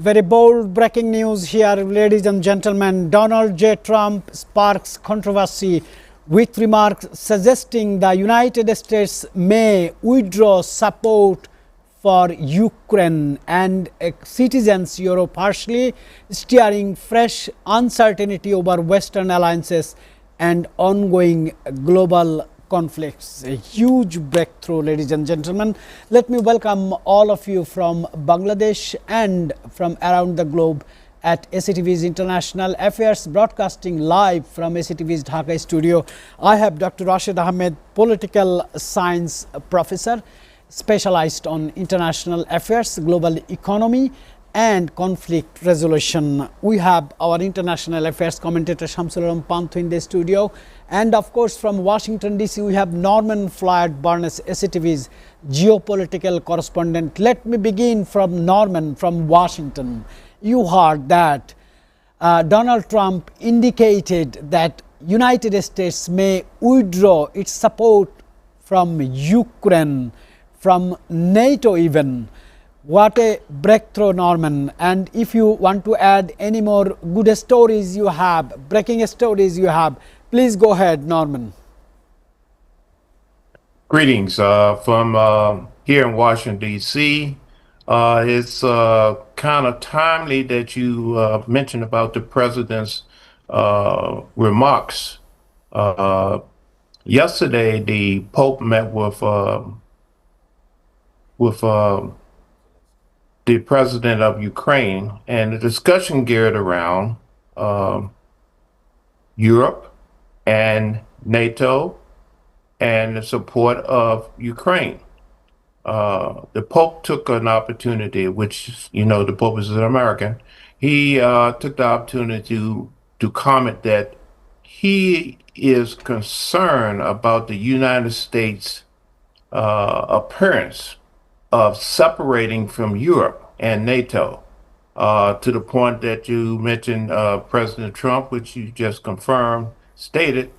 Very bold breaking news here, ladies and gentlemen. Donald J. Trump sparks controversy with remarks suggesting the United States may withdraw support for Ukraine, and citizens Europe harshly steering fresh uncertainty over Western alliances and ongoing global conflicts. A huge breakthrough, ladies and gentlemen. Let me welcome all of you from Bangladesh and from around the globe at SATV's International Affairs, broadcasting live from SATV's Dhaka studio. I have Dr. Rashid Ahmed, political science professor, specialized on international affairs, global economy and conflict resolution. We have our international affairs commentator Shamsul Panthu in the studio, and of course from Washington DC we have Norman Floyd Barnes, SATV's geopolitical correspondent. Let me begin from Norman from Washington. You heard that Donald Trump indicated that United States may withdraw its support from Ukraine, from NATO even. What a breakthrough, Norman. And if you want to add any more good stories you have, breaking stories you have, please go ahead, Norman. Greetings from here in Washington, D.C. It's kind of timely that you mentioned about the president's remarks. Yesterday, the Pope met with the president of Ukraine, and the discussion geared around Europe and NATO and the support of Ukraine. The Pope took an opportunity, which, you know, the Pope is an American. He took the opportunity to comment that he is concerned about the United States appearance of separating from Europe and NATO, to the point that you mentioned President Trump, which you just confirmed, stated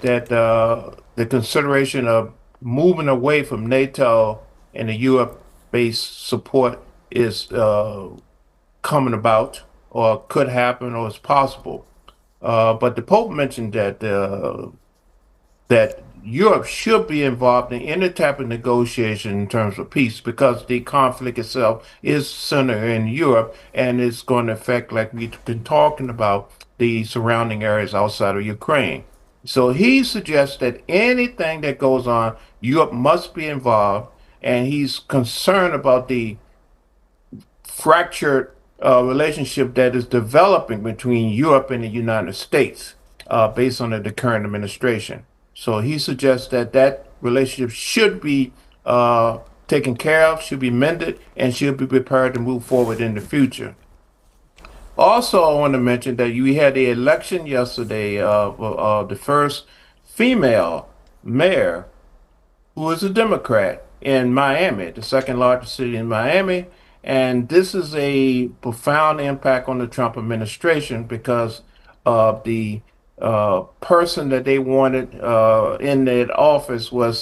that the consideration of moving away from NATO and the Europe-based support is coming about, or could happen, or is possible. But the Pope mentioned that that Europe should be involved in any type of negotiation in terms of peace, because the conflict itself is centered in Europe, and it's going to affect, like we've been talking about, the surrounding areas outside of Ukraine. So he suggests that anything that goes on, Europe must be involved, and he's concerned about the fractured relationship that is developing between Europe and the United States based on the current administration. So he suggests that that relationship should be taken care of, should be mended, and should be prepared to move forward in the future. Also, I want to mention that we had the election yesterday of the first female mayor, who is a Democrat, in Miami, the second largest city in Miami. And this is a profound impact on the Trump administration, because of the person that they wanted in that office was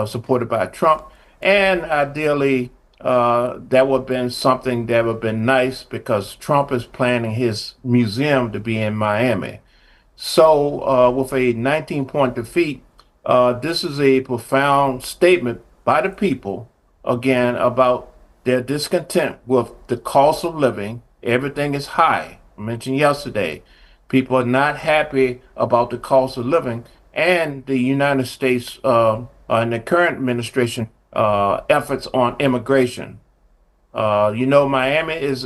supported by Trump, and ideally that would have been something that would have been nice, because Trump is planning his museum to be in Miami. So with a 19-point defeat, this is a profound statement by the people, again, about their discontent with the cost of living. Everything is high. I mentioned yesterday, people are not happy about the cost of living, and the United States and the current administration efforts on immigration. You know, Miami is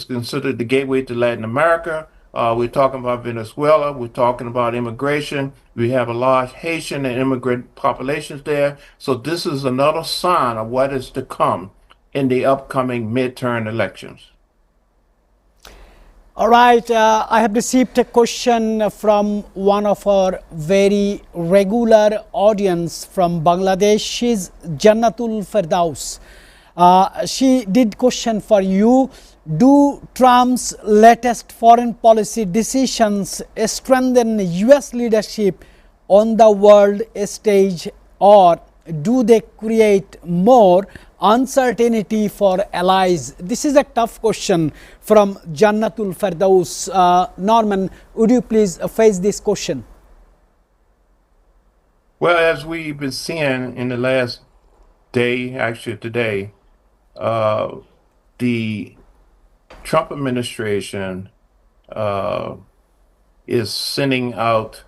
considered the gateway to Latin America. We're talking about Venezuela. We're talking about immigration. We have a large Haitian and immigrant populations there. So this is another sign of what is to come in the upcoming midterm elections. All right, I have received a question from one of our very regular audience from Bangladesh. She's Jannatul Firdaus. She did question for you: do Trump's latest foreign policy decisions strengthen US leadership on the world stage, or do they create more uncertainty for allies? This is a tough question from Jannatul Firdaus. Norman, would you please face this question? Well, as we've been seeing in the last day, actually today, the Trump administration is sending out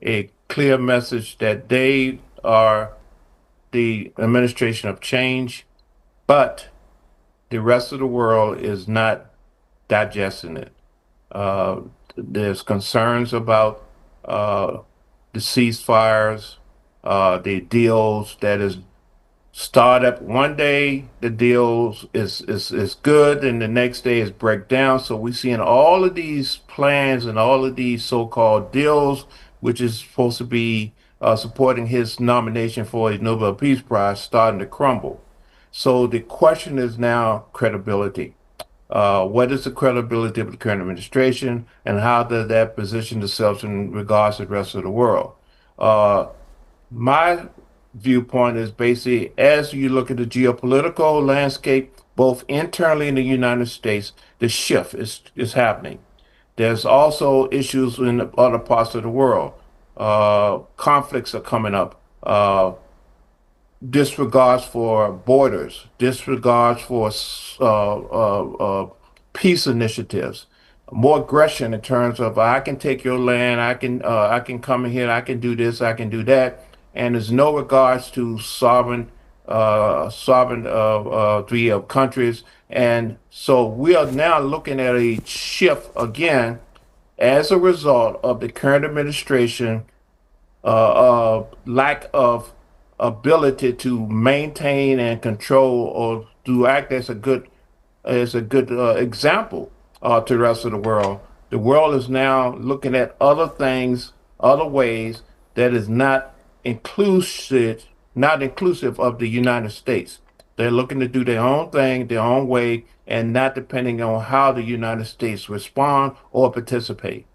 a clear message that they are the administration of change, but the rest of the world is not digesting it. There's concerns about the ceasefires, the deals that is start up one day, the deals is good, and the next day is break down. So we're seeing all of these plans and all of these so-called deals, which is supposed to be supporting his nomination for a Nobel Peace Prize, starting to crumble. So the question is now credibility. What is the credibility of the current administration, and how does that position itself in regards to the rest of the world? My viewpoint is basically, as you look at the geopolitical landscape, both internally in the United States, the shift is happening. There's also issues in other parts of the world. Conflicts are coming up. Disregards for borders, disregards for peace initiatives, more aggression in terms of I can take your land, I can come in here, I can do this, I can do that, and there's no regards to sovereignty of countries, and so we are now looking at a shift again as a result of the current administration lack of ability to maintain and control or to act as a good example to the rest of the world. The world is now looking at other things, other ways that is not inclusive of the United States. They're looking to do their own thing, their own way, and not depending on how the United States respond or participate.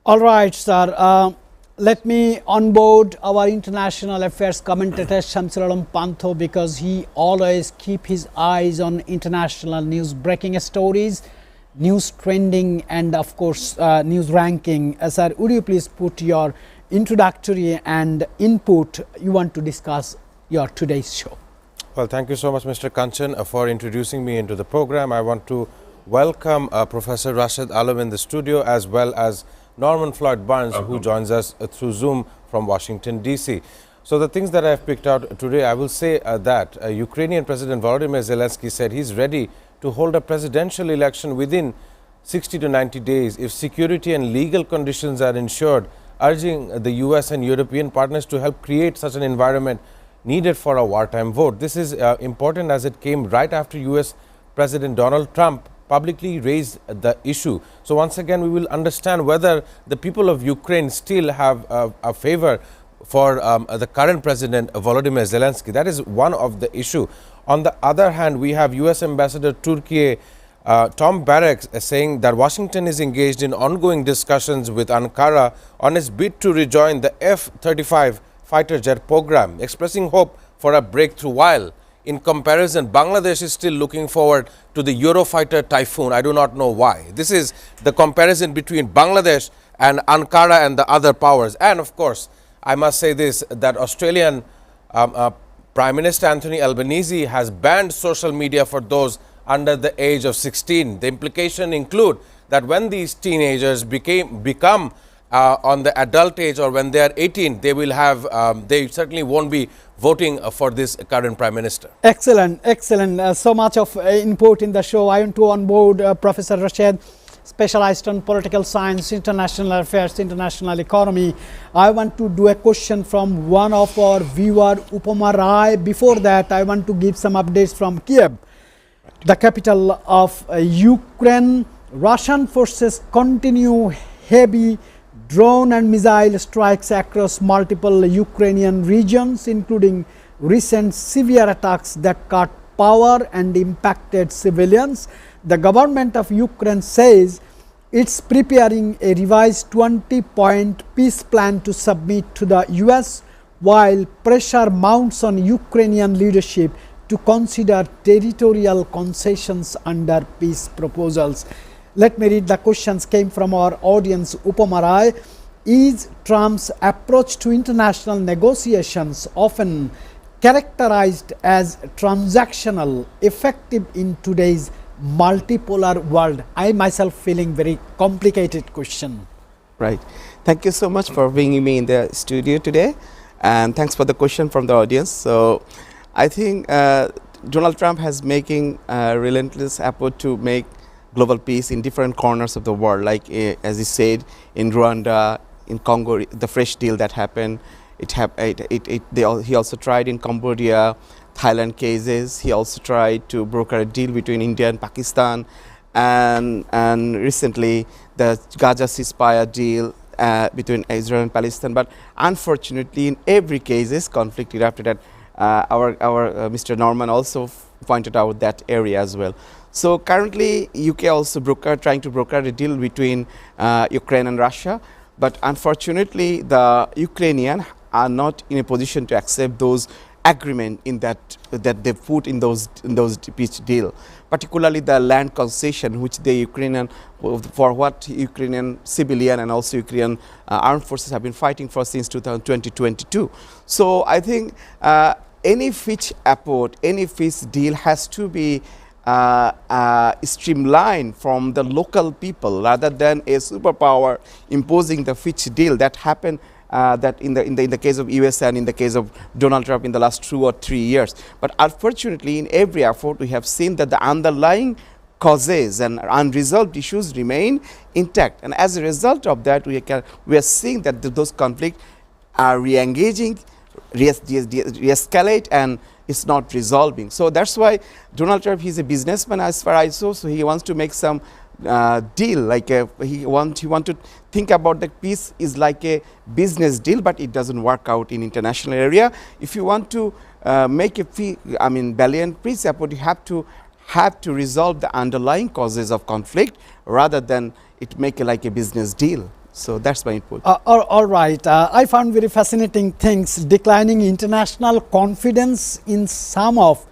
All right, sir. Let me onboard our international affairs commentator Shamsul Alam Pantho, because he always keep his eyes on international news, breaking stories, news trending, and of course news ranking. Sir, would you please put your introductory and input you want to discuss your today's show? Well, thank you so much, Mr. Kanchan, for introducing me into the program. I want to welcome Professor Rashid Alam in the studio, as well as Norman Floyd Barnes, who joins us through Zoom from Washington, D.C. So the things that I've picked out today, I will say that Ukrainian President Volodymyr Zelensky said he's ready to hold a presidential election within 60 to 90 days if security and legal conditions are ensured, urging the U.S. and European partners to help create such an environment needed for a wartime vote. This is important as it came right after U.S. President Donald Trump publicly raised the issue. So once again, we will understand whether the people of Ukraine still have a favor for the current president Volodymyr Zelensky. That is one of the issue. On the other hand, we have U.S. Ambassador Turkey Tom Barrack saying that Washington is engaged in ongoing discussions with Ankara on its bid to rejoin the F-35 fighter jet program, expressing hope for a breakthrough. While in comparison, Bangladesh is still looking forward to the Eurofighter Typhoon. I do not know why. This is the comparison between Bangladesh and Ankara and the other powers. And of course, I must say this, that Australian Prime Minister Anthony Albanese has banned social media for those under the age of 16. The implication include that when these teenagers become on the adult age, or when they are 18, they will have, they certainly won't be voting for this current Prime Minister. Excellent, excellent. So much of input in the show. I want to onboard Professor Rashid, specialized on political science, international affairs, international economy. I want to do a question from one of our viewer, Upama Rai. Before that, I want to give some updates from Kiev, the capital of Ukraine. Russian forces continue heavy drone and missile strikes across multiple Ukrainian regions, including recent severe attacks that cut power and impacted civilians. The government of Ukraine says it's preparing a revised 20-point peace plan to submit to the US, while pressure mounts on Ukrainian leadership to consider territorial concessions under peace proposals. Let me read the questions came from our audience. Upamarai, is Trump's approach to international negotiations often characterized as transactional, effective in today's multipolar world? I myself feeling very complicated question. Right. Thank you so much for bringing me in the studio today, and thanks for the question from the audience. So, I think Donald Trump has making a relentless effort to make global peace in different corners of the world, like as he said, in Rwanda, in Congo, the fresh deal that happened. He also tried in Cambodia, Thailand cases. He also tried to broker a deal between India and Pakistan, and recently the Gaza ceasefire deal between Israel and Palestine. But unfortunately, in every cases, conflict erupted. At our Mr. Norman also pointed out that area as well. So currently, UK also trying to broker a deal between Ukraine and Russia. But unfortunately, the Ukrainian are not in a position to accept those agreement in that they put in those peace deal, particularly the land concession, which the Ukrainian, for what Ukrainian civilian and also Ukrainian armed forces have been fighting for since 2022. So I think any peace effort, any peace deal has to be streamlined from the local people rather than a superpower imposing the peace deal that happened that in the case of US and in the case of Donald Trump in the last 2 or 3 years. But unfortunately, in every effort, we have seen that the underlying causes and unresolved issues remain intact. And as a result of that, we are seeing that those conflicts are re-engaging, re-escalate, and it's not resolving. So that's why Donald Trump, he's a businessman as far as I saw, so he wants to make some deal, like he want to think about the peace is like a business deal, but it doesn't work out in international area. If you want to make a valiant peace effort, you have to resolve the underlying causes of conflict rather than it make it like a business deal. So that's my input. All right. I found very fascinating things. Declining international confidence in some of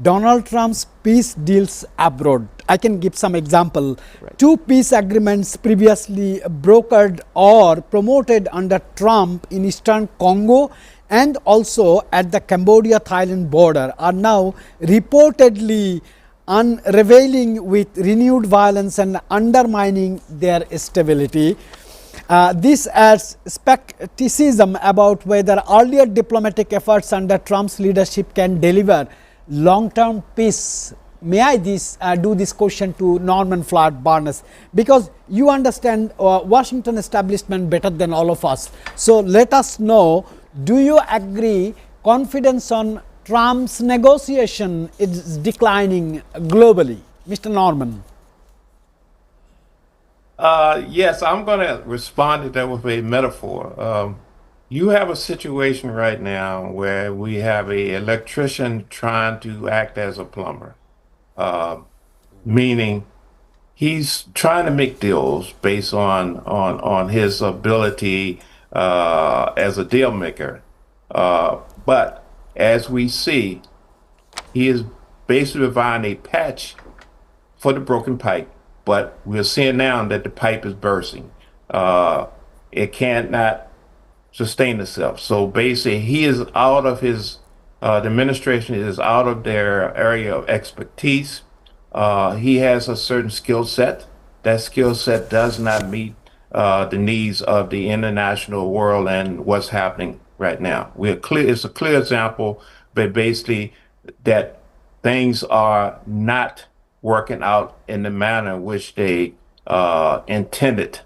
Donald Trump's peace deals abroad. I can give some example. Right. 2 peace agreements previously brokered or promoted under Trump in eastern Congo and also at the Cambodia-Thailand border are now reportedly unraveling with renewed violence and undermining their stability. This adds skepticism about whether earlier diplomatic efforts under Trump's leadership can deliver long-term peace. May I do this question to Norman Floyd Barnes, because you understand Washington establishment better than all of us. So let us know, do you agree confidence on Trump's negotiation is declining globally? Mr. Norman. Yes, I'm going to respond to that with a metaphor. You have a situation right now where we have an electrician trying to act as a plumber, meaning he's trying to make deals based on his ability as a deal maker. But as we see, he is basically providing a patch for the broken pipe. But we're seeing now that the pipe is bursting. It cannot sustain itself. So basically, he is out of his, the administration is out of their area of expertise. He has a certain skill set. That skill set does not meet the needs of the international world and what's happening right now. It's a clear example, but basically that things are not working out in the manner in which they intended.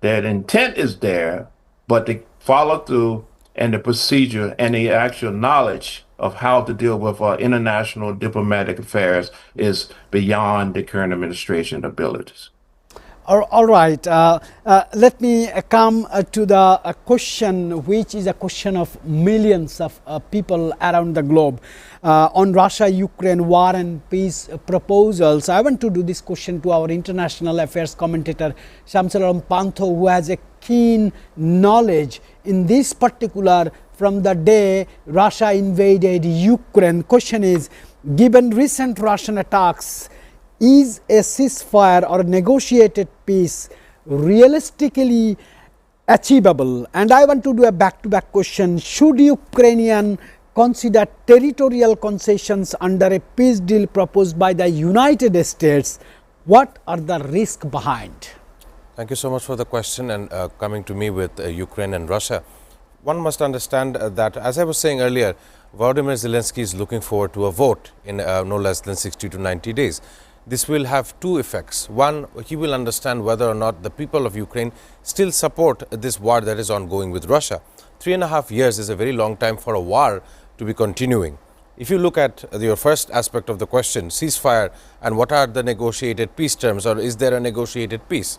That intent is there, but the follow through and the procedure and the actual knowledge of how to deal with international diplomatic affairs is beyond the current administration abilities. All right. Let me come to the question, which is a question of millions of people around the globe on Russia-Ukraine war and peace proposals. I want to do this question to our international affairs commentator, Shamsul Pantho, who has a keen knowledge in this particular from the day Russia invaded Ukraine. Question is, Given recent Russian attacks, is a ceasefire or negotiated peace realistically achievable? And I want to do a back-to-back question. Should Ukrainian consider territorial concessions under a peace deal proposed by the United States? What are the risks behind? Thank you so much for the question and coming to me with Ukraine and Russia. One must understand that, as I was saying earlier, Volodymyr Zelensky is looking forward to a vote in no less than 60 to 90 days. This will have two effects. One, he will understand whether or not the people of Ukraine still support this war that is ongoing with Russia. 3.5 years is a very long time for a war to be continuing. If you look at your first aspect of the question, ceasefire, and what are the negotiated peace terms, or is there a negotiated peace?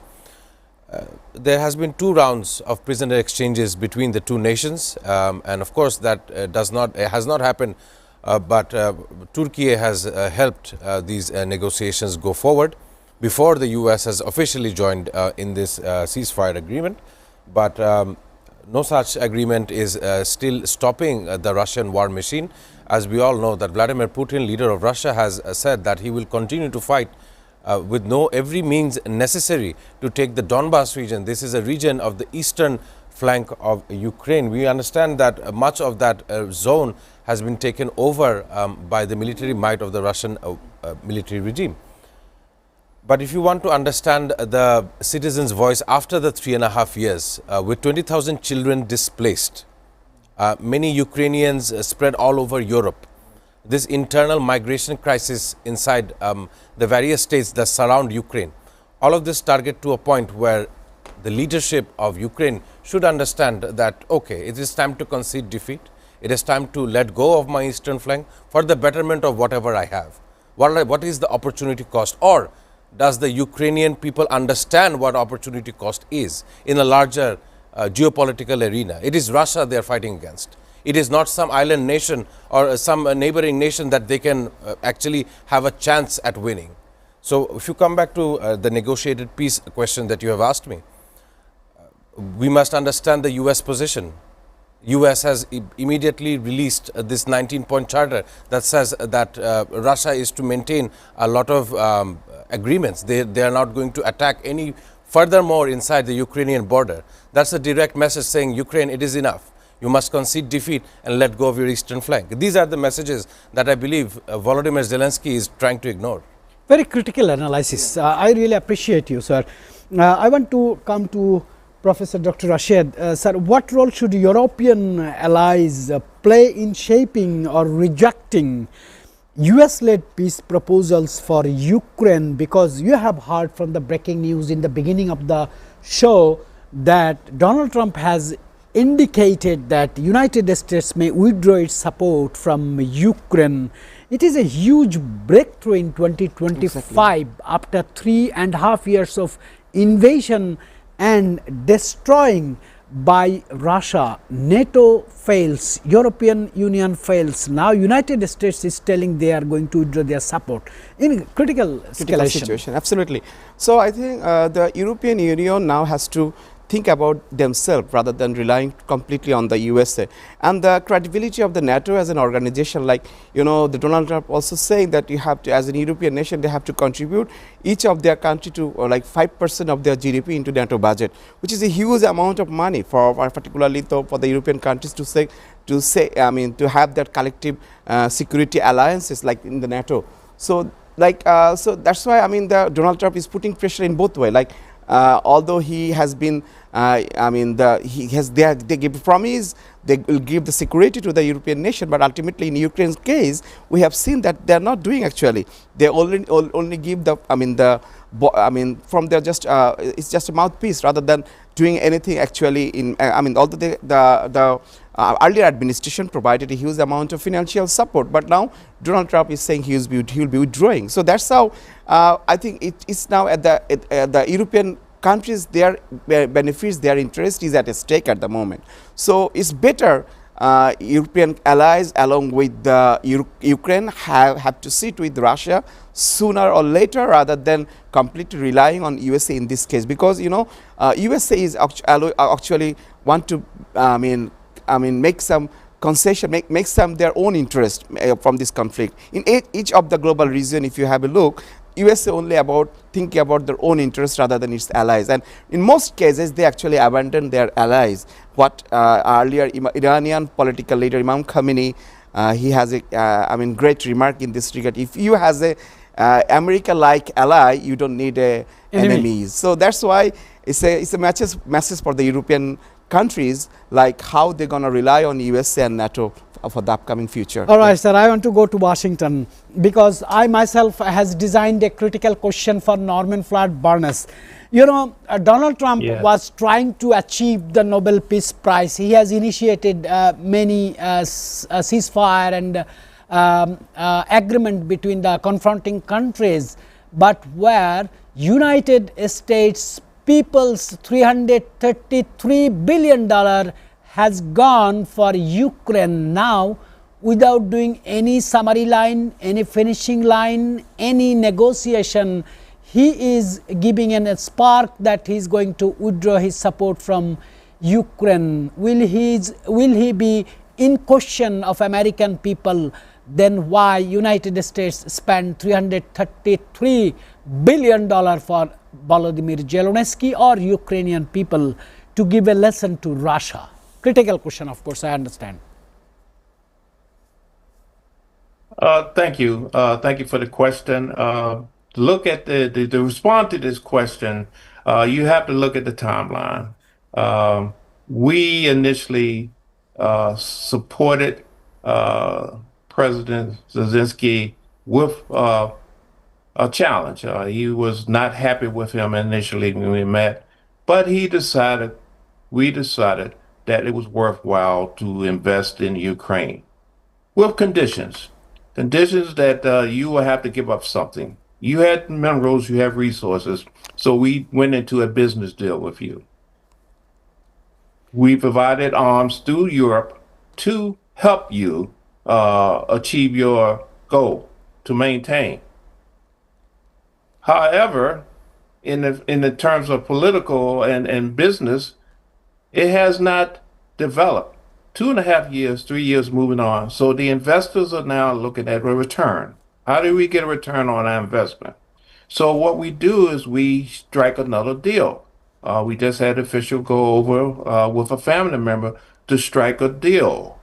There has been 2 rounds of prisoner exchanges between the two nations, and of course that has not happened, but Turkey has helped these negotiations go forward before the US has officially joined in this ceasefire agreement. But no such agreement is still stopping the Russian war machine. As we all know that Vladimir Putin, leader of Russia, has said that he will continue to fight with every means necessary to take the Donbas region. This is a region of the eastern flank of Ukraine. We understand that much of that zone has been taken over by the military might of the Russian military regime. But if you want to understand the citizens' voice after the 3.5 years, with 20,000 children displaced, many Ukrainians spread all over Europe, this internal migration crisis inside the various states that surround Ukraine, all of this target to a point where the leadership of Ukraine should understand that, okay, it is time to concede defeat. It is time to let go of my eastern flank for the betterment of whatever I have. What is the opportunity cost? Or does the Ukrainian people understand what opportunity cost is in a larger geopolitical arena? It is Russia they are fighting against. It is not some island nation or some neighboring nation that they can actually have a chance at winning. So if you come back to the negotiated peace question that you have asked me, we must understand the US position. US has immediately released this 19-point charter that says that Russia is to maintain a lot of agreements. They are not going to attack any furthermore inside the Ukrainian border. That's a direct message saying, Ukraine, it is enough. You must concede defeat and let go of your eastern flank. These are the messages that I believe Volodymyr Zelensky is trying to ignore. Very critical analysis. I really appreciate you, sir. I want to come to Professor Dr. Rashid. Sir, what role should European allies play in shaping or rejecting US-led peace proposals for Ukraine? Because you have heard from the breaking news in the beginning of the show that Donald Trump has indicated that United States may withdraw its support from Ukraine. It is a huge breakthrough in 2025 exactly. After 3.5 years of invasion and destroying by Russia. NATO fails, European Union fails. Now United States is telling they are going to withdraw their support in critical situation. Absolutely. So I think the European Union now has to think about themselves rather than relying completely on the USA. And the credibility of the NATO as an organization, like, you know, the Donald Trump also saying that you have to, as an European nation, they have to contribute each of their country to like 5% of their GDP into NATO budget, which is a huge amount of money for particularly for the European countries to have that collective security alliances like in the NATO. So like so that's why I mean the Donald Trump is putting pressure in both ways. Like although he has been, they give promise, they will give the security to the European nation, but ultimately in Ukraine's case, we have seen that they are not doing actually. They only give the, from their just, it's just a mouthpiece rather than doing anything actually in, although the earlier administration provided a huge amount of financial support, but now Donald Trump is saying he will be withdrawing. So that's how I think it is now at the European countries, their benefits, their interest is at stake at the moment. So it's better European allies along with the Ukraine have to sit with Russia sooner or later rather than completely relying on USA in this case, because you know USA is actually want to make some concession, makes them their own interest from this conflict. In each of the global region, if you have a look, USA only about thinking about their own interest rather than its allies, and in most cases they actually abandon their allies. What earlier Iranian political leader Imam Khomeini, he has a great remark in this regard. If you has a America-like ally, you don't need enemies. So that's why it's a message for the European countries, like how they're going to rely on USA and NATO for the upcoming future. All right, sir, I want to go to Washington because I myself has designed a critical question for Norman Floyd Barnes. You know, Donald Trump was trying to achieve the Nobel Peace Prize. He has initiated many ceasefire and agreement between the confronting countries, but where United States people's $333 billion has gone for Ukraine now without doing any summary line, any finishing line, any negotiation. He is giving a spark that he is going to withdraw his support from Ukraine. Will he be in question of American people? Then why United States spent $333 billion for Volodymyr Zelensky or Ukrainian people to give a lesson to Russia? Critical question, of course, I understand. Thank you. Thank you for the question. Look at the response to this question. You have to look at the timeline. We initially supported President Zelensky with a challenge. He was not happy with him initially when we met, but we decided that it was worthwhile to invest in Ukraine with conditions that you will have to give up something. You had minerals, you have resources, so we went into a business deal with you. We provided arms through Europe to help you achieve your goal to maintain. However, in the terms of political and business, it has not developed. 2.5 years, 3 years moving on. So the investors are now looking at a return. How do we get a return on our investment? So what we do is we strike another deal. We just had official go over with a family member to strike a deal.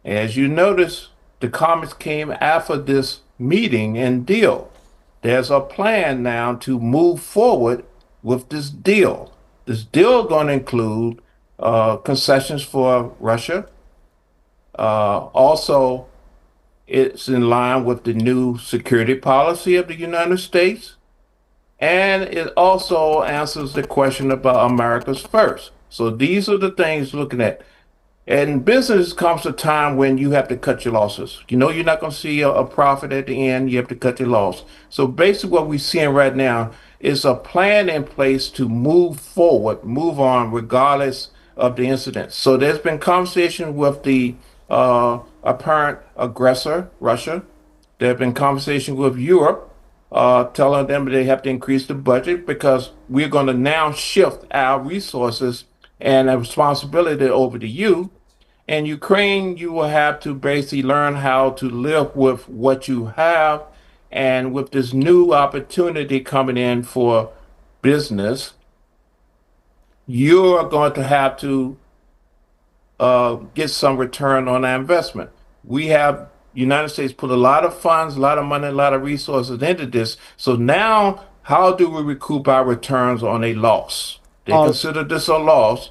As you notice, the comments came after this meeting and deal. There's a plan now to move forward with this deal. This deal is going to include concessions for Russia. Also, it's in line with the new security policy of the United States. And it also answers the question about America's first. So these are the things looking at. And business comes a time when you have to cut your losses. You know you're not going to see a profit at the end. You have to cut your loss. So basically what we're seeing right now is a plan in place to move forward, move on regardless of the incident. So there's been conversation with the apparent aggressor, Russia. There have been conversations with Europe, telling them they have to increase the budget because we're going to now shift our resources and a responsibility over to you. And Ukraine, you will have to basically learn how to live with what you have. And with this new opportunity coming in for business, you're going to have to get some return on that investment. We have United States put a lot of funds, a lot of money, a lot of resources into this. So now, how do we recoup our returns on a loss? They consider this a loss.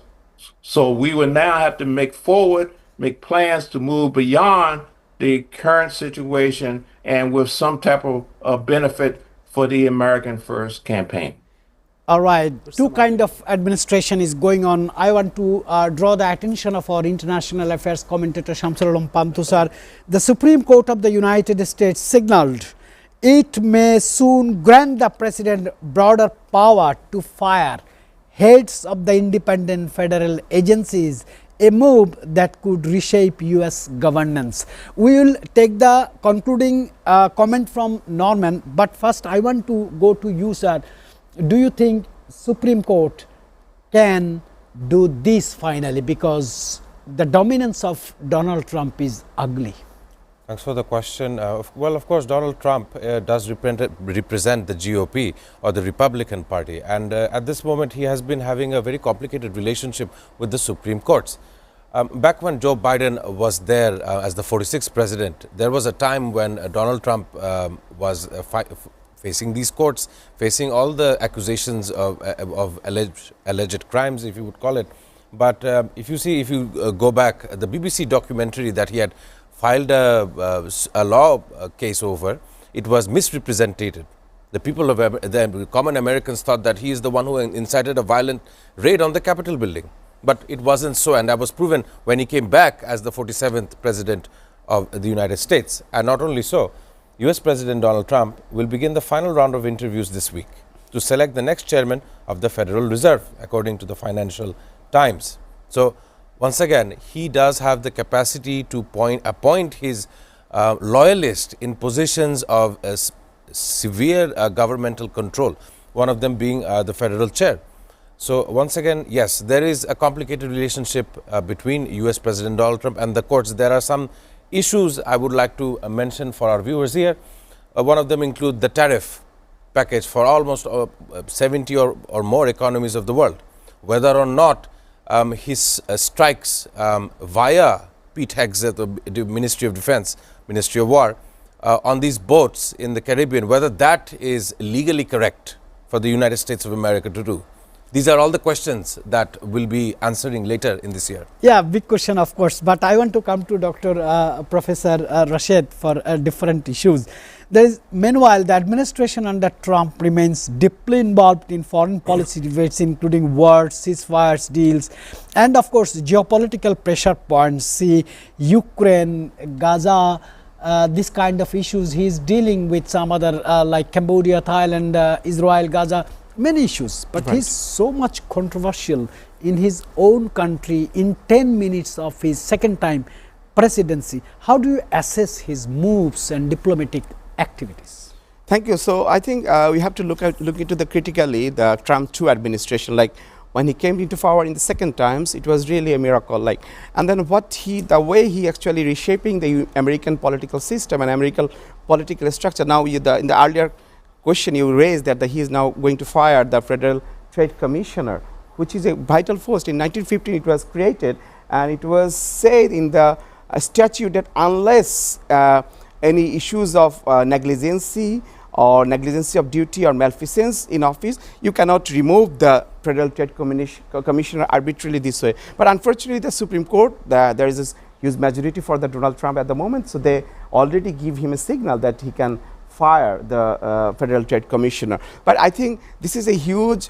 So we will now have to make plans to move beyond the current situation and with some type of benefit for the American First campaign. All right, two kind of administration is going on. I want to draw the attention of our international affairs commentator Shamsul Alam Pantu sir. The Supreme Court of the United States signaled it may soon grant the president broader power to fire heads of the independent federal agencies, a move that could reshape US governance. We will take the concluding comment from Norman, but first I want to go to you, sir. Do you think Supreme Court can do this finally? Because the dominance of Donald Trump is ugly? Thanks for the question. Well, of course, Donald Trump does represent the GOP or the Republican Party. And at this moment, he has been having a very complicated relationship with the Supreme Courts. Back when Joe Biden was there as the 46th president, there was a time when Donald Trump was facing these courts, facing all the accusations of alleged crimes, if you would call it. But if you go back, the BBC documentary that he had filed a law case over, it was misrepresented. The people of the common Americans thought that he is the one who incited a violent raid on the Capitol building. But it wasn't so, and that was proven when he came back as the 47th president of the United States. And not only so, US President Donald Trump will begin the final round of interviews this week to select the next chairman of the Federal Reserve, according to the Financial Times. So, once again, he does have the capacity to appoint his loyalists in positions of severe governmental control, one of them being the federal chair. So, once again, yes, there is a complicated relationship between US President Donald Trump and the courts. There are some issues I would like to mention for our viewers here. One of them include the tariff package for almost 70 or more economies of the world. Whether or not his strikes via Pete Hegseth, the Ministry of Defense, Ministry of War, on these boats in the Caribbean, whether that is legally correct for the United States of America to do. These are all the questions that we'll be answering later in this year. Yeah, big question, of course. But I want to come to Professor Rashid for different issues. Meanwhile, the administration under Trump remains deeply involved in foreign policy debates, including wars, ceasefires, deals, and of course, geopolitical pressure points. See, Ukraine, Gaza, this kind of issues. He is dealing with some other like Cambodia, Thailand, Israel, Gaza. Many issues, but right. He's so much controversial in his own country in 10 minutes of his second time presidency. How do you assess his moves and diplomatic activities? Thank you. So I think we have to look into the critically the Trump 2 administration. Like when he came into power in the second times, it was really a miracle. Like, and then the way he actually reshaping the American political system and American political structure. Now in the earlier question you raised that he is now going to fire the Federal Trade Commissioner, which is a vital force. In 1915 it was created, and it was said in the statute that unless any issues of negligence or negligence of duty or malfeasance in office, you cannot remove the Federal Trade Commissioner arbitrarily this way. But unfortunately the Supreme Court, there is this huge majority for the Donald Trump at the moment, so they already give him a signal that he can fire the Federal Trade Commissioner. But I think this is a huge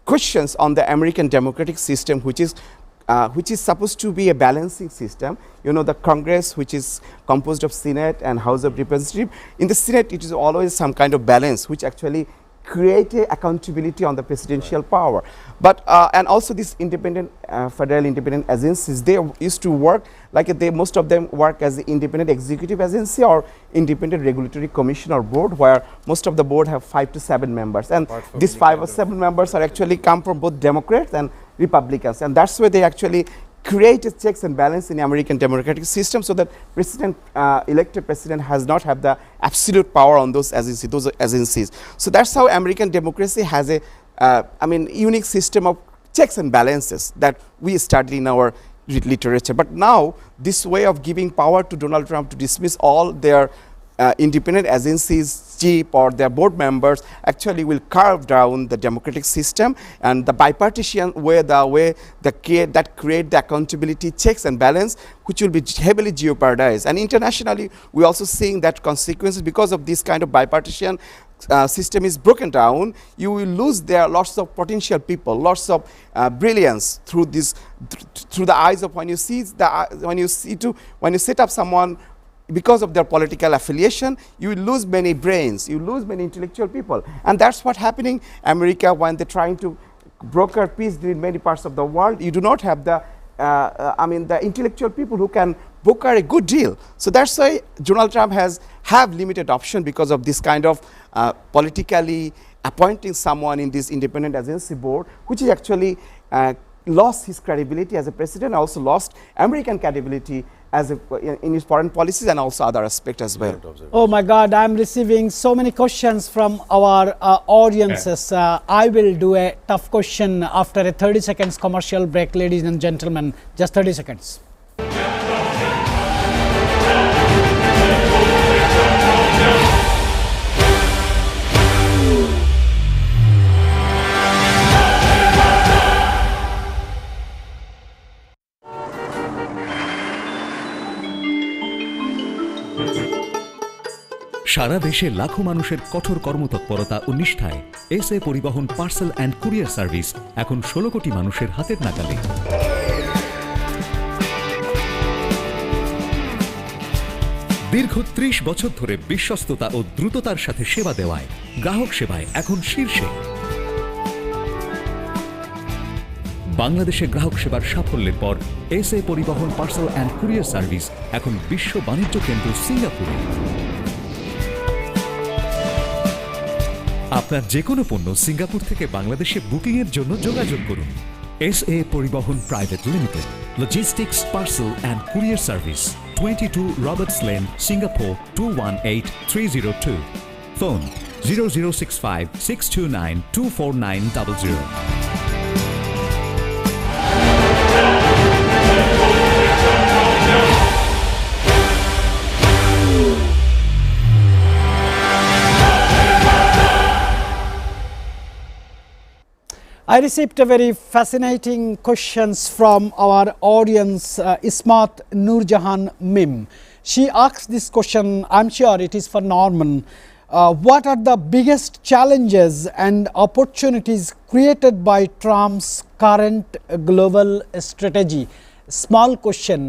questions on the American democratic system, which is supposed to be a balancing system. You know, the Congress, which is composed of Senate and House of Representatives. In the Senate, it is always some kind of balance, which actually create accountability on the presidential power. But and also these independent federal independent agencies, they used to work like most of them work as the independent executive agency or independent regulatory commission or board, where most of the board have 5 to 7 members, and these 5 or 7 members are actually come from both Democrats and Republicans, and that's where they actually create a checks and balance in the American democratic system, so that elected president has not have the absolute power on those agencies. So that's how American democracy has a unique system of checks and balances that we studied in our literature. But now this way of giving power to Donald Trump to dismiss all their independent agencies chief or their board members actually will carve down the democratic system, and the bipartisan way, that create the accountability checks and balance, which will be heavily jeopardized. And internationally, we're also seeing that consequences because of this kind of bipartisan system is broken down. You will lose there lots of potential people, lots of brilliance through the eyes of when you set up someone. Because of their political affiliation, you will lose many brains, you lose many intellectual people. And that's what's happening America when they're trying to broker peace in many parts of the world. You do not have the intellectual people who can broker a good deal. So that's why Donald Trump have limited option because of this kind of politically appointing someone in this independent agency board, which is actually lost his credibility as a president, also lost American credibility as in his foreign policies and also other aspects as well. Oh my God, I'm receiving so many questions from our audiences. I will do a tough question after a 30 seconds commercial break, ladies and gentlemen. Just 30 seconds. সারা দেশে লাখো মানুষের কঠোর কর্মতৎপরতা ও নিষ্ঠায় SA পরিবহন parcel and courier service এখন 16 কোটি মানুষের হাতের নাগালে। দীর্ঘ 30 বছর ধরে বিশ্বস্ততা ও দ্রুততার সাথে সেবা দেওয়ায় গ্রাহক সেবায় এখন শীর্ষে। বাংলাদেশে গ্রাহক সেবার সাফল্যের পর এসএ পরিবহন পার্সেল অ্যান্ড কুরিয়ার সার্ভিস এখন বিশ্ব বাণিজ্য কেন্দ্র সিঙ্গাপুরে। আপনার যে কোনো পণ্য সিঙ্গাপুর থেকে বাংলাদেশে বুকিং এর জন্য যোগাযোগ করুন। এসএ পরিবহন private limited, logistics, parcel and courier service, 22 Roberts lane, Singapore 218302। Phone 0065 629 24900। I received a very fascinating questions from our audience, Ismat Nurjahan Mim. She asked this question, I'm sure it is for Norman. What are the biggest challenges and opportunities created by Trump's current global strategy? Small question,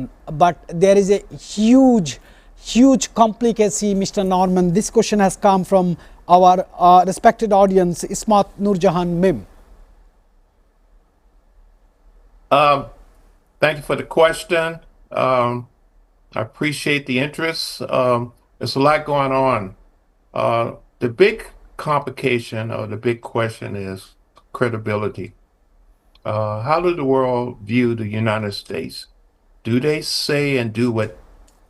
but there is a huge complicacy, Mr. Norman. This question has come from our respected audience, Ismat Nurjahan Mim. Thank you for the question. I appreciate the interest. There's a lot going on. The big complication or the big question is credibility. How does the world view the United States? Do they say and do what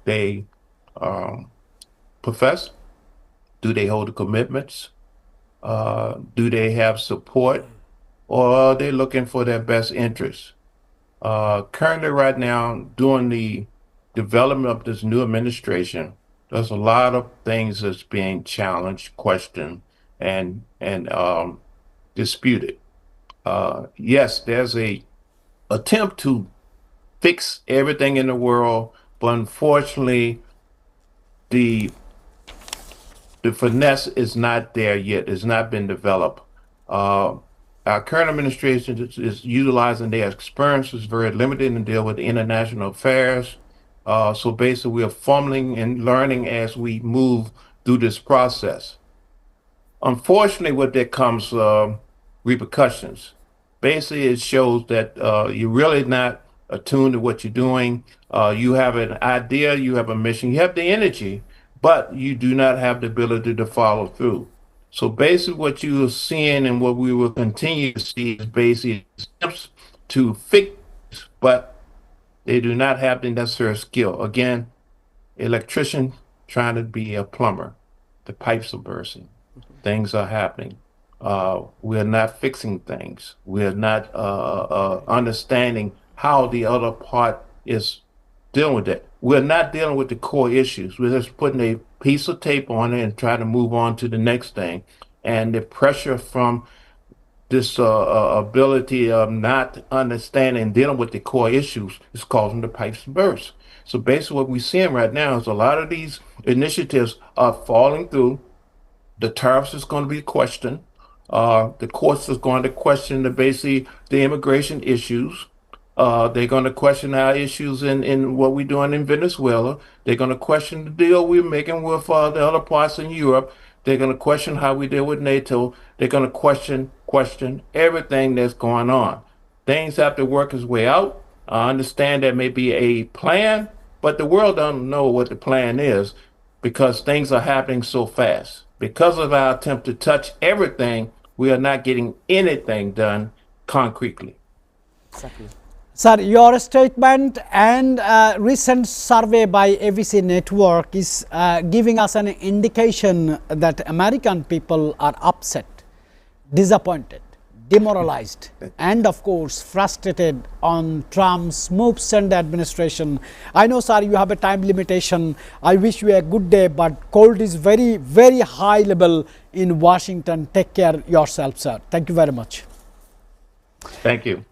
they profess? Do they hold the commitments? Do they have support? Or are they looking for their best interests? Currently, right now, during the development of this new administration, there's a lot of things that's being challenged, questioned, and disputed. Yes, there's a attempt to fix everything in the world, but unfortunately, the finesse is not there yet. It's not been developed. Our current administration is utilizing their experience is very limited to deal with international affairs. So basically, we are fumbling and learning as we move through this process. Unfortunately, with that comes repercussions. Basically, it shows that you're really not attuned to what you're doing. You have an idea, you have a mission, you have the energy, but you do not have the ability to follow through. So basically what you are seeing and what we will continue to see is basically attempts to fix, but they do not have the necessary skill. Again, electrician trying to be a plumber. The pipes are bursting. Things are happening. We're not fixing things. We're not understanding how the other part is dealing with it. We're not dealing with the core issues. We're just putting a piece of tape on it and trying to move on to the next thing. And the pressure from this ability of not understanding, dealing with the core issues is causing the pipes to burst. So basically what we're seeing right now is a lot of these initiatives are falling through. The tariffs is going to be questioned. The courts is going to question basically the immigration issues. They're going to question our issues in what we're doing in Venezuela. They're going to question the deal we're making with the other parts in Europe. They're going to question how we deal with NATO. They're going to question everything that's going on. Things have to work its way out. I understand there may be a plan, but the world doesn't know what the plan is because things are happening so fast. Because of our attempt to touch everything, we are not getting anything done concretely. Exactly. Sir, your statement and recent survey by ABC Network is giving us an indication that American people are upset, disappointed, demoralized, and of course frustrated on Trump's moves and administration. I know, sir, you have a time limitation. I wish you a good day, but cold is very, very high level in Washington. Take care yourself, sir. Thank you very much. Thank you.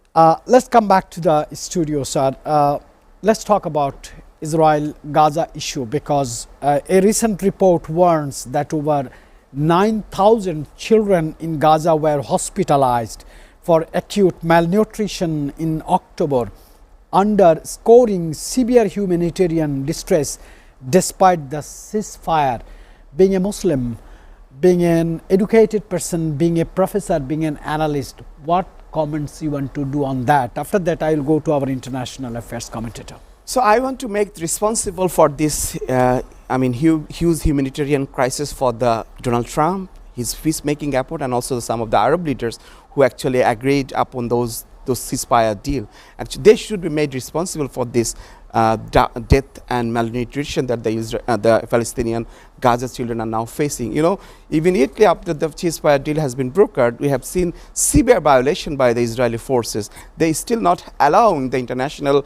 Let's come back to the studio, sir. Let's talk about Israel-Gaza issue, because a recent report warns that over 9,000 children in Gaza were hospitalized for acute malnutrition in October, underscoring severe humanitarian distress despite the ceasefire. Being a Muslim, being an educated person, being a professor, being an analyst, what comments you want to do on that? After that, I will go to our international affairs commentator. So I want to make responsible for this, huge humanitarian crisis for the Donald Trump, his peacemaking effort, and also some of the Arab leaders who actually agreed upon those ceasefire deal. Actually, they should be made responsible for this death and malnutrition that the Palestinian Gaza children are now facing. You know, immediately after the ceasefire deal has been brokered, we have seen severe violation by the Israeli forces. They still not allowing the international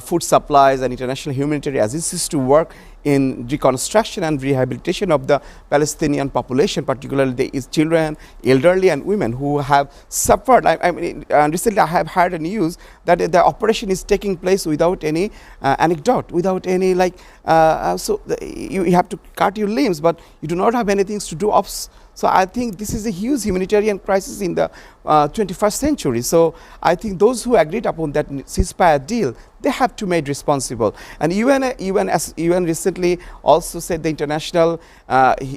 food supplies and international humanitarian agencies to work in reconstruction and rehabilitation of the Palestinian population, particularly the children, elderly and women who have suffered. Recently I have heard a news that the operation is taking place without any anecdote, without any you have to cut your limbs, but you do not have anything to do ops. So I think this is a huge humanitarian crisis in the 21st century. So I think those who agreed upon that ceasefire deal, they have to be made responsible. And UN recently also said the international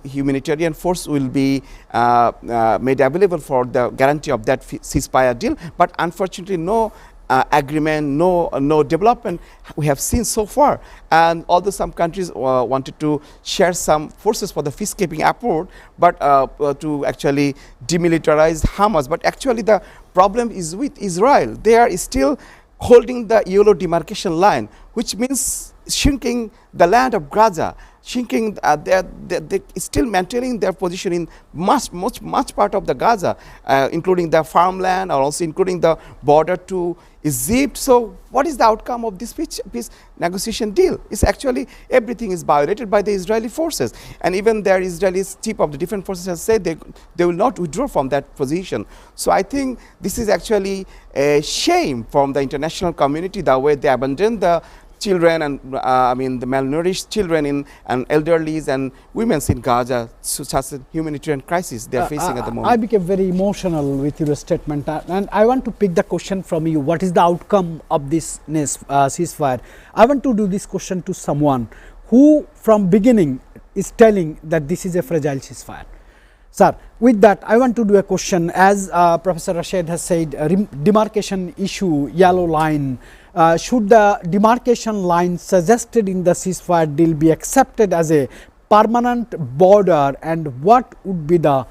humanitarian force will be made available for the guarantee of that ceasefire deal. But unfortunately, no agreement, no development we have seen so far. And although some countries wanted to share some forces for the peacekeeping effort, but to actually demilitarize Hamas, but actually the problem is with Israel. They are still holding the yellow demarcation line, which means shrinking the land of Gaza, shrinking, they're still maintaining their position in much part of the Gaza, including the farmland, or also including the border to Egypt. So what is the outcome of this peace negotiation deal? It's actually everything is violated by the Israeli forces. And even their Israeli chief of the defense forces has said they will not withdraw from that position. So I think this is actually a shame from the international community, the way they abandon the children and the malnourished children and elderlies and women in Gaza, such as a humanitarian crisis they are facing at the moment. I became very emotional with your statement, and I want to pick the question from you. What is the outcome of this ceasefire? I want to do this question to someone who from beginning is telling that this is a fragile ceasefire. Sir, with that, I want to do a question. As Professor Rashid has said, demarcation issue, yellow line. Should the demarcation line suggested in the ceasefire deal be accepted as a permanent border, and what would be the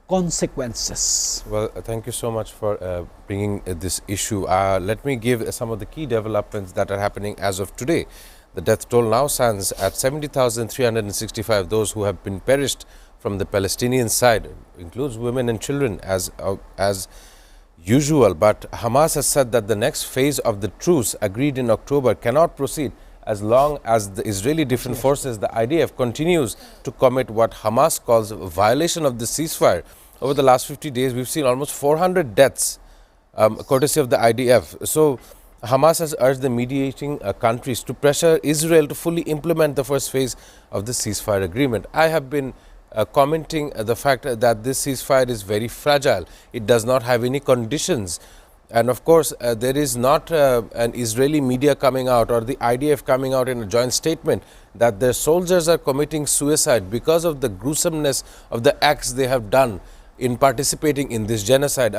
consequences? Well, thank you so much for bringing this issue. Let me give some of the key developments that are happening as of today. The death toll now stands at 70,365, those who have been perished from the Palestinian side, includes women and children as usual. But Hamas has said that the next phase of the truce agreed in October cannot proceed as long as the Israeli Defense Forces, the IDF, continues to commit what Hamas calls a violation of the ceasefire. Over the last 50 days, we've seen almost 400 deaths, courtesy of the IDF. So Hamas has urged the mediating countries to pressure Israel to fully implement the first phase of the ceasefire agreement. I have been commenting the fact that this ceasefire is very fragile. It does not have any conditions. And of course, there is not an Israeli media coming out or the IDF coming out in a joint statement that their soldiers are committing suicide because of the gruesomeness of the acts they have done in participating in this genocide.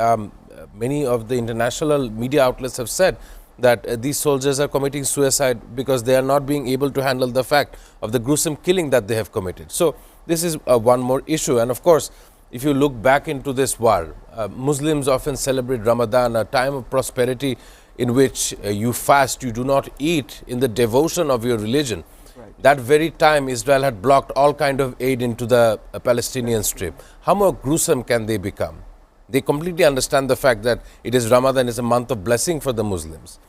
Many of the international media outlets have said that these soldiers are committing suicide because they are not being able to handle the fact of the gruesome killing that they have committed. So this is one more issue. And of course, if you look back into this war, Muslims often celebrate Ramadan, a time of prosperity in which you fast, you do not eat in the devotion of your religion. That very time Israel had blocked all kind of aid into the Palestinian Strip. How more gruesome can they become? They completely understand the fact that it is Ramadan, is a month of blessing for the Muslims.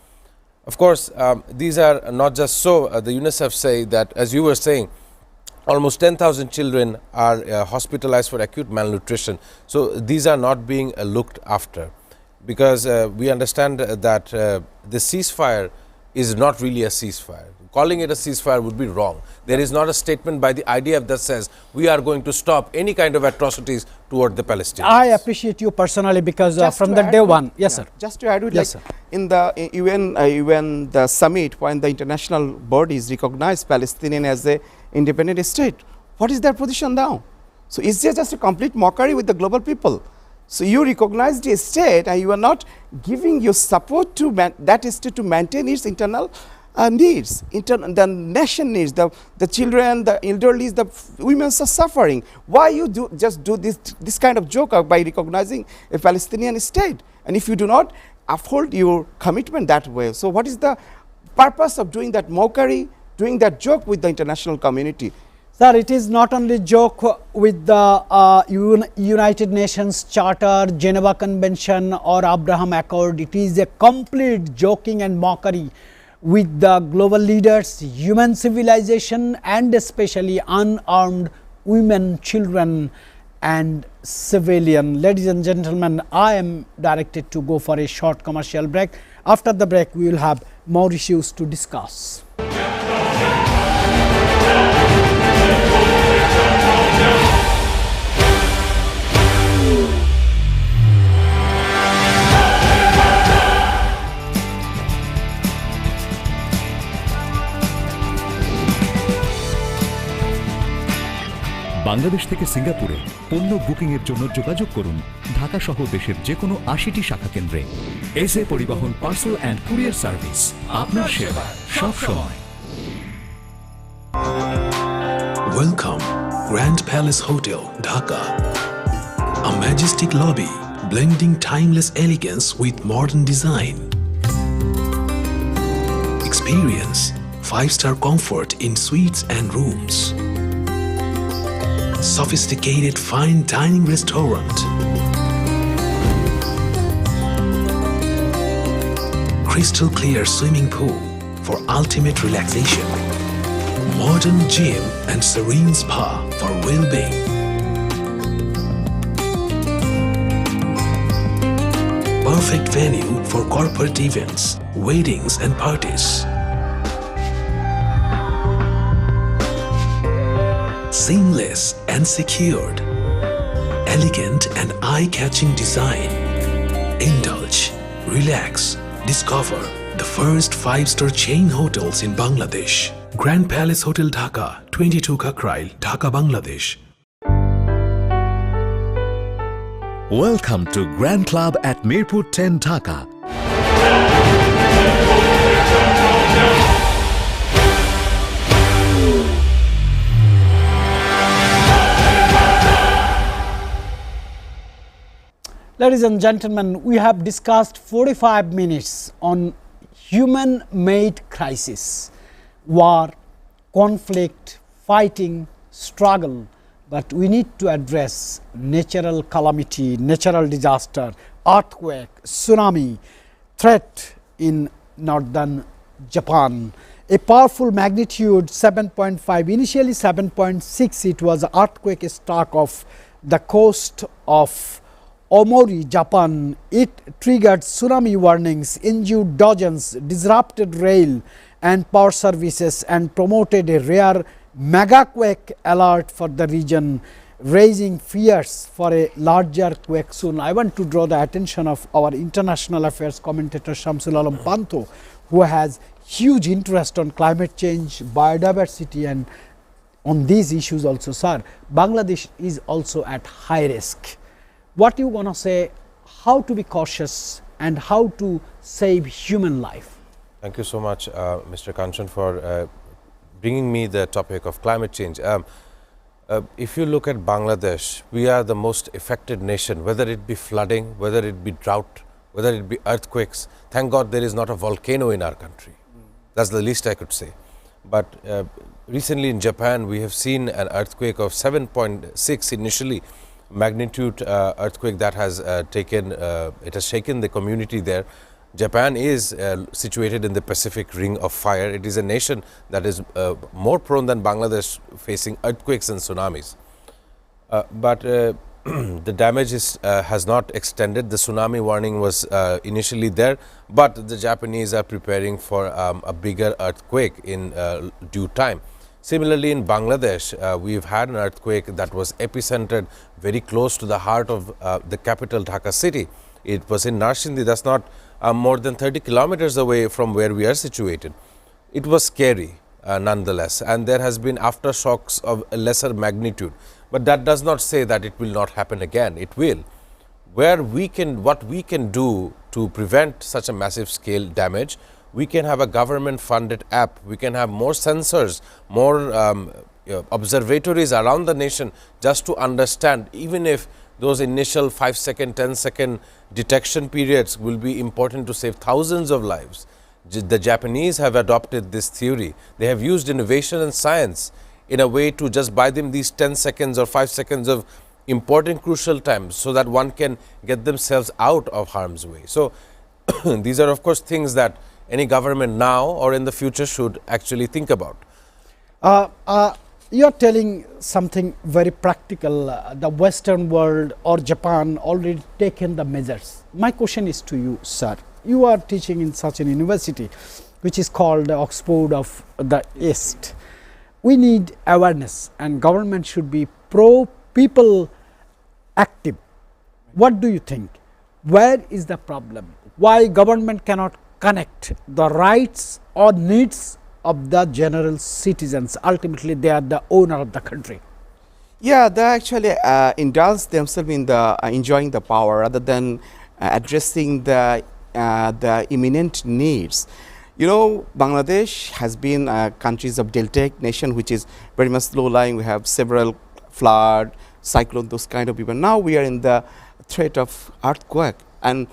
Of course, these are not just so. The UNICEF say that, as you were saying, almost 10,000 children are hospitalized for acute malnutrition. So these are not being looked after, because we understand that the ceasefire is not really a ceasefire. Calling it a ceasefire would be wrong. There is not a statement by the IDF that says we are going to stop any kind of atrocities toward the Palestinians. I appreciate you personally, because from the day one, yes, sir. Just to add, with Yes, like sir. in the UN the summit, when the international bodies recognize Palestinian as a independent state, what is their position now? So is there just a complete mockery with the global people? So you recognized a state and you are not giving your support to that state to maintain its internal needs, the nation needs, the children, the elderly, the women are suffering. Why you just do this kind of joke by recognizing a Palestinian state? And if you do not uphold your commitment that way, so what is the purpose of doing that mockery, doing that joke with the international community? Sir, it is not only joke with the United Nations Charter, Geneva Convention or Abraham Accord. It is a complete joking and mockery with the global leaders, human civilization, and especially unarmed women, children and civilian. Ladies and gentlemen, I am directed to go for a short commercial break. After the break, we will have more issues to discuss. Bangladesh থেকে সিঙ্গাপুরে পণ্য booking এর জন্য যোগাযোগ করুন ঢাকা সহ দেশের যে কোনো ৮০টি শাখা কেন্দ্রে। এসএ পরিবহন পার্সেল অ্যান্ড কুরিয়ার সার্ভিস, আপনার সেবা সব সময়। Welcome, Grand Palace Hotel, Dhaka. A majestic lobby blending timeless elegance with modern design. Experience 5-star comfort in suites and rooms. Sophisticated fine dining restaurant. Crystal clear swimming pool for ultimate relaxation. Modern gym and serene spa for well-being. Perfect venue for corporate events, weddings and parties. Seamless and secured. Elegant and eye-catching design. Indulge, relax, discover the first 5-star chain hotels in Bangladesh. Grand Palace Hotel Dhaka, 22 Kakrail, Dhaka, Bangladesh. Welcome to Grand Club at Mirpur 10 Dhaka. Ladies and gentlemen, we have discussed 45 minutes on human-made crisis, war, conflict, fighting, struggle, but we need to address natural calamity, natural disaster, earthquake, tsunami, threat in northern Japan. A powerful magnitude 7.5, initially 7.6, it was an earthquake struck off the coast of Omori, Japan. It triggered tsunami warnings, injured dozens, disrupted rail and power services, and promoted a rare megaquake alert for the region, raising fears for a larger quake soon. I want to draw the attention of our international affairs commentator Shamsul Alam Panto, who has huge interest on climate change, biodiversity and on these issues also. Sir, Bangladesh is also at high risk. What you want to say, how to be cautious and how to save human life? Thank you so much, Mr. Kanchan, for bringing me the topic of climate change. If you look at Bangladesh, we are the most affected nation, whether it be flooding, whether it be drought, whether it be earthquakes. Thank God there is not a volcano in our country. That's the least I could say. But recently in Japan, we have seen an earthquake of 7.6 initially magnitude earthquake that has it has shaken the community there. Japan is situated in the Pacific Ring of Fire. It is a nation that is more prone than Bangladesh facing earthquakes and tsunamis. But the damage has not extended. The tsunami warning was initially there, but the Japanese are preparing for a bigger earthquake in due time. Similarly, in Bangladesh, we've had an earthquake that was epicentered very close to the heart of the capital, Dhaka city. It was in Narshindi. That's not more than 30 kilometers away from where we are situated. It was scary nonetheless, and there has been aftershocks of a lesser magnitude. But that does not say that it will not happen again. It will. What we can do to prevent such a massive scale damage, we can have a government funded app. We can have more sensors, more observatories around the nation just to understand, even if those initial 5-second, 10-second detection periods will be important to save thousands of lives. The Japanese have adopted this theory. They have used innovation and science in a way to just buy them these 10 seconds or 5 seconds of important crucial time so that one can get themselves out of harm's way. So these are of course things that any government now or in the future should actually think about. You are telling something very practical. The Western world or Japan already taken the measures. My question is to you, sir. You are teaching in such an university which is called Oxford of the East. We need awareness, and government should be pro-people active. What do you think? Where is the problem? Why government cannot connect the rights or needs of the general citizens? Ultimately, they are the owner of the country. Yeah, they actually indulge themselves in the enjoying the power rather than addressing the imminent needs. You know, Bangladesh has been countries of deltaic nation, which is very much low lying. We have several flood, cyclone, those kind of people. Now we are in the threat of earthquake, and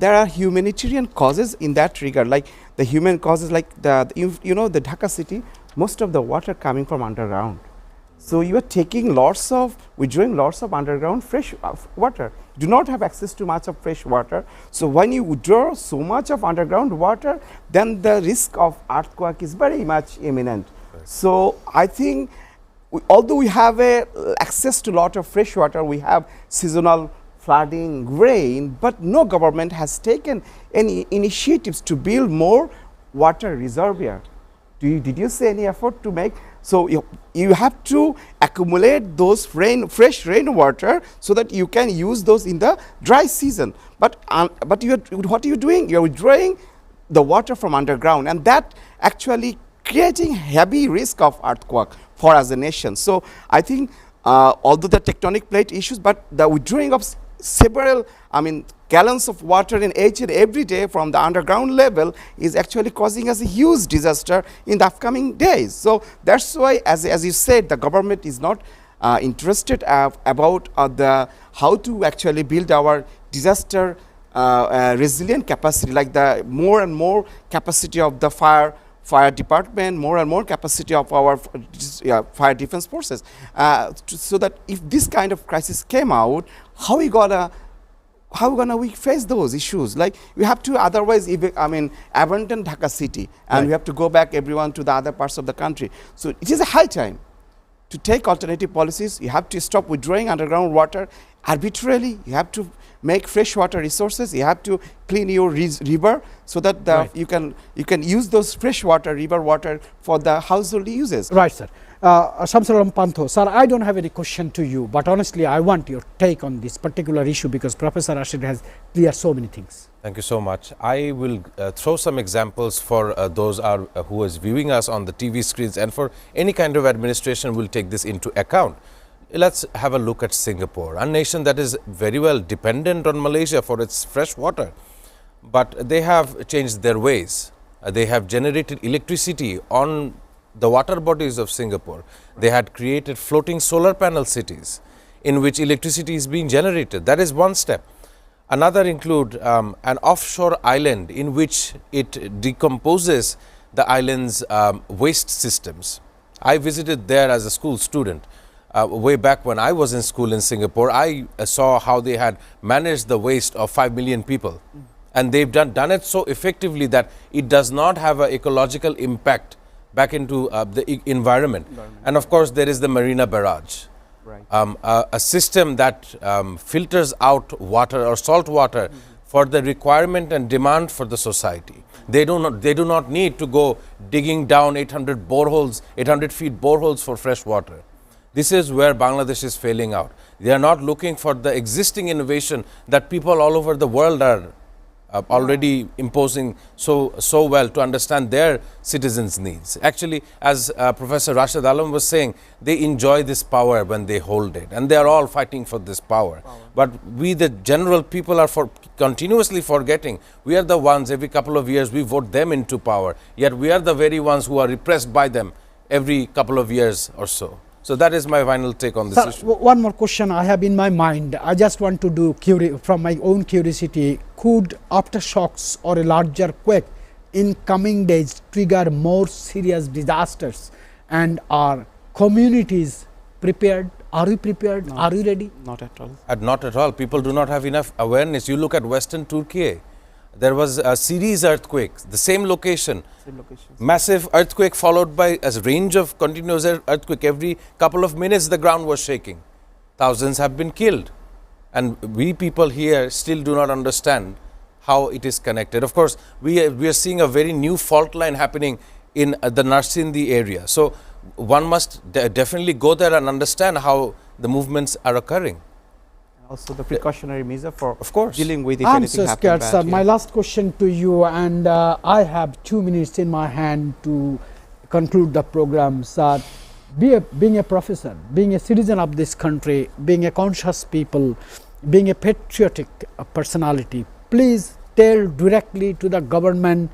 there are humanitarian causes in that regard. Like the human causes, like the Dhaka city, most of the water coming from underground. So you are taking withdrawing lots of underground fresh water. Do not have access to much of fresh water. So when you withdraw so much of underground water, then the risk of earthquake is very much imminent. Right. So I think although we have access to lot of fresh water, we have seasonal flooding, rain, but no government has taken any initiatives to build more water reservoir. Did you see any effort to make? So you have to accumulate those fresh rainwater so that you can use those in the dry season. But what are you doing? You are withdrawing the water from underground, and that actually creating heavy risk of earthquake for as a nation. So I think although the tectonic plate issues, but the withdrawing of several, gallons of water in each and every day from the underground level is actually causing us a huge disaster in the upcoming days. So that's why, as you said, the government is not interested about how to actually build our disaster resilient capacity, like the more and more capacity of the fire department, more and more capacity of our fire defense forces, so that if this kind of crisis came out, how we face those issues? Like we have to otherwise abandon Dhaka city, and we have to go back everyone to the other parts of the country. So it is a high time to take alternative policies. You have to stop withdrawing underground water arbitrarily. You have to make fresh water resources. You have to clean your river so that you can use those fresh water, river water, for the household uses. Right, sir. Shamsulam Pantho, sir, I don't have any question to you, but honestly, I want your take on this particular issue because Professor Rashid has cleared so many things. Thank you so much. I will throw some examples for those who is viewing us on the TV screens, and for any kind of administration will take this into account. Let's have a look at Singapore, a nation that is very well dependent on Malaysia for its fresh water. But they have changed their ways. They have generated electricity on the water bodies of Singapore. They had created floating solar panel cities in which electricity is being generated. That is one step. Another include an offshore island in which it decomposes the island's waste systems. I visited there as a school student. Way back when I was in school in Singapore, I saw how they had managed the waste of 5 million people. And they've done it so effectively that it does not have an ecological impact back into the environment. And of course, there is the Marina Barrage. Right. A system that filters out water or salt water for the requirement and demand for the society. They do not need to go digging down 800 feet boreholes for fresh water. This is where Bangladesh is failing out. They are not looking for the existing innovation that people all over the world are already imposing so well to understand their citizens' needs. Actually, as Professor Rashid Alam was saying, they enjoy this power when they hold it, and they are all fighting for this power. But we, the general people, are continuously forgetting. We are the ones, every couple of years, we vote them into power, yet we are the very ones who are repressed by them every couple of years or so. So that is my final take on this Sir, issue. one more question I have in my mind. I just want to do from my own curiosity. Could aftershocks or a larger quake in coming days trigger more serious disasters? And are communities prepared? Are we prepared? No. Are we ready? Not at all. Not at all. People do not have enough awareness. You look at Western Turkey. There was a series earthquake, the same location. Same locations. Massive earthquake followed by a range of continuous earthquake. Every couple of minutes the ground was shaking. Thousands have been killed. And we people here still do not understand how it is connected. Of course, we are seeing a very new fault line happening in the Narsindi area. So one must definitely go there and understand how the movements are occurring. Also the precautionary measure for Of course. dealing with if I'm anything so happens scared, bad, sir. yeah. My last question to you, and I have 2 minutes in my hand to conclude the program, sir. Being a professor, being a citizen of this country, being a conscious people, being a patriotic personality, please tell directly to the government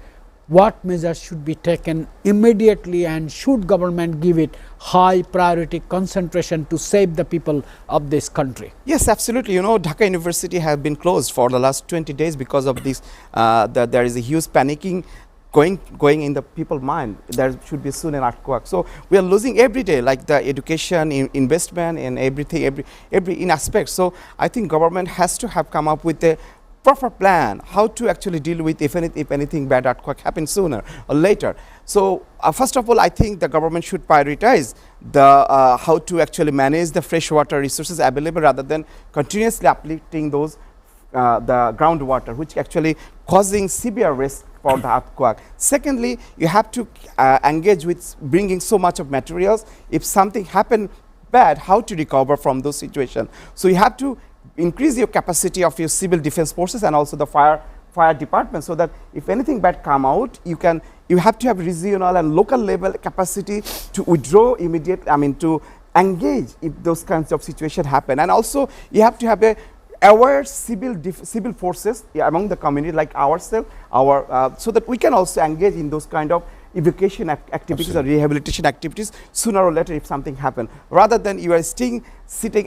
what measures should be taken immediately, and should government give it high priority concentration to save the people of this country? Yes, absolutely. You know, Dhaka University have been closed for the last 20 days because of this. There is a huge panicking going in the people's mind. There should be soon an earthquake. So we are losing every day, like the education, investment, and everything, every in aspect. So I think government has to have come up with a proper plan how to actually deal with if anything bad earthquake happens sooner or later. So first of all, I think the government should prioritize the how to actually manage the freshwater resources available rather than continuously uplifting those the groundwater, which actually causing severe risk for the earthquake. Secondly, you have to engage with bringing so much of materials. If something happen bad, how to recover from those situations. So you have to increase your capacity of your civil defense forces and also the fire department, so that if anything bad come out, you have to have regional and local level capacity to withdraw immediately. I mean, to engage if those kinds of situations happen. And also you have to have a aware civil forces among the community like ourselves, so that we can also engage in those kind of evacuation activities Absolutely. or rehabilitation activities sooner or later if something happens. Rather than you are sitting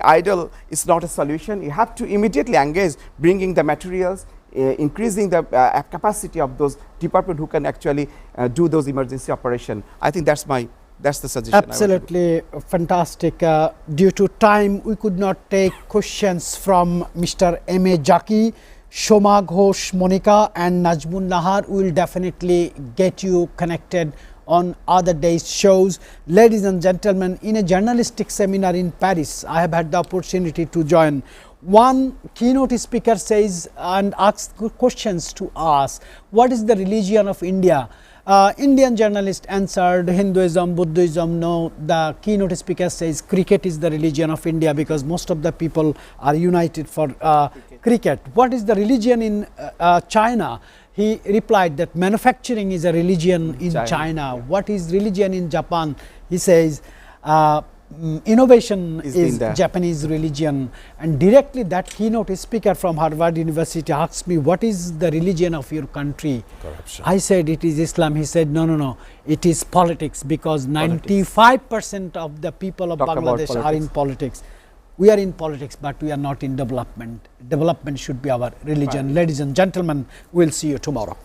idle, it's not a solution. You have to immediately engage, bringing the materials, increasing the capacity of those departments who can actually do those emergency operations. I think that's the suggestion. Absolutely fantastic. Due to time, we could not take questions from Mr. M.A. Jaki, Shoma Ghosh, Monica, and Najmun Nahar. We will definitely get you connected on other days' shows. Ladies and gentlemen, in a journalistic seminar in Paris, I have had the opportunity to join. One keynote speaker says and asks questions to us, what is the religion of India? Indian journalist answered, Hinduism, Buddhism. No, the keynote speaker says cricket is the religion of India because most of the people are united for cricket. What is the religion in China? He replied that manufacturing is a religion in China. What is religion in Japan? He says innovation is Japanese religion. And directly that keynote speaker from Harvard University asked me, what is the religion of your country? Corruption. I said it is Islam. He said no, it is politics, because 95% of the people of Bangladesh are in politics. We are in politics, but we are not in development. Development should be our religion. Ladies and gentlemen, we'll see you tomorrow.